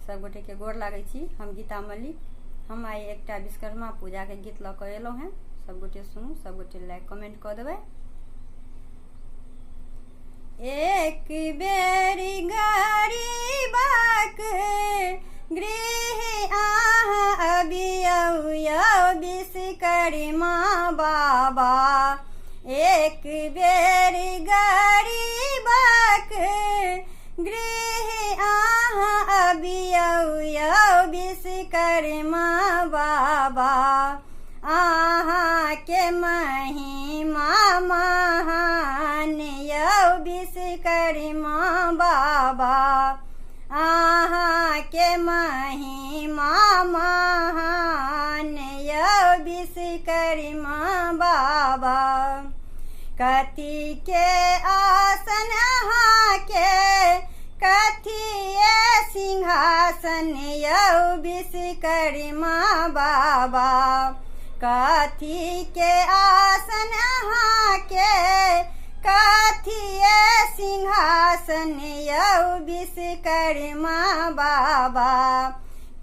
सब गोटे के गोर लागै छी। हम गीता मल्लिक। हम आई एकटा विश्वकर्मा पूजा के गीत ल के एलहुं हैं। सब गोटे सुनू, सब गोटे लाइक कमेंट क देबै। एक बेरी गरीबक गृह आहा अबियौ यौ विश्वकर्मा बाबा। एक बेरी गरीबक गृह आहा अबियौ यौ विश्वकर्मा बाबा। आहा के महिमा महान यौ विश्वकर्मा बाबा। आहा के महिमा महान यौ विश्वकर्मा बाबा। कथी के आसन आहा के कथी सिंहासन यौ विश्वकर्मा बाबा। कथी के आसन आहा के कथी सिंहासन यौ विश्वकर्मा बाबा।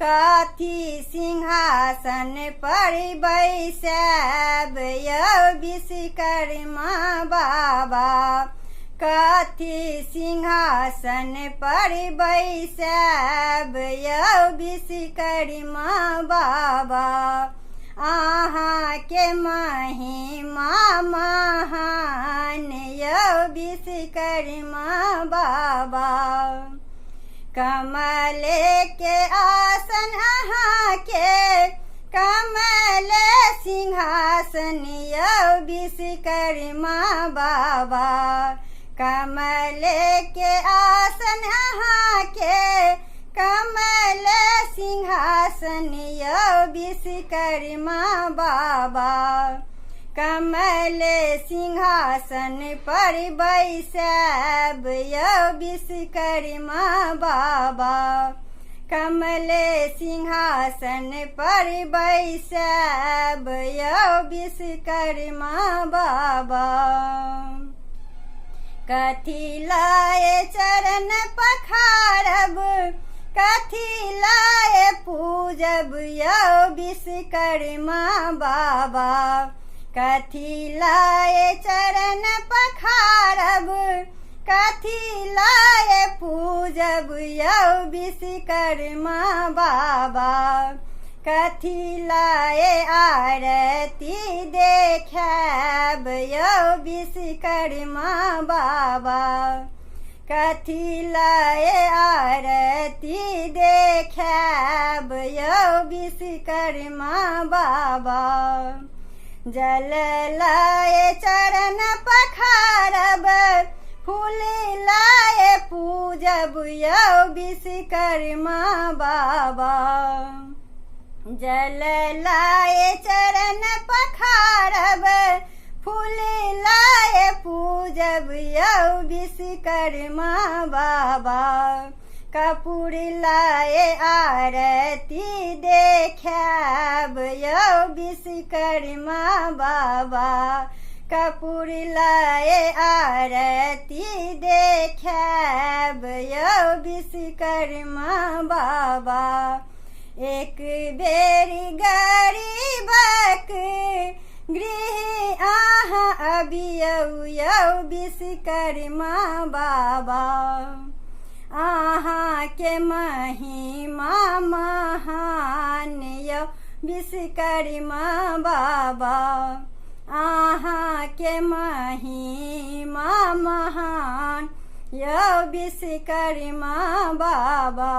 कथी सिंहासन पर बैसब यौ विश्वकर्मा बाबा। कथी सिंहासन पर बैसब यौ विश्वकर्मा बाबा। आहा के महिमा महान यौ विश्वकर्मा बाबा। कमल के आसन आहा के कमल सिंहासन यौ विश्वकर्मा बाबा। कमल के आसन आहा के कमल सिंहासन यौ विश्वकर्मा बाबा। कमल सिंहासन पर बैसब यौ विश्वकर्मा बाबा। कमल सिंहासन पर बैसब यौ विश्वकर्मा बाबा। कथी लाए चरण पखारब कथी लाए पूजब यौ विश्वकर्मा बाबा। कथी लाए चरण पखारब कथी लाए पूजब यौ विश्वकर्मा बाबा। कथी लाए आरती देखब यौ विश्वकर्मा बाबा। कथी लाए आरती देखब यौ विश्वकर्मा बाबा। जल लाए चरण पखारब फूल लाए पूजब यौ विश्वकर्मा बाबा। जल लाए चरण पखारब फूल लाए पूजब यौ विश्वकर्मा बाबा। कपूर लाए आरती देखब यौ विश्वकर्मा बाबा। कपूर लाए आरती देखब यौ विश्वकर्मा बाबा। एक बेरी गरीबक गृह आहा अबियौ यौ विश्वकर्मा बाबा। आहा के महिमा महान यौ विश्वकर्मा बाबा। आहा के महिमा महान यौ विश्वकर्मा बाबा।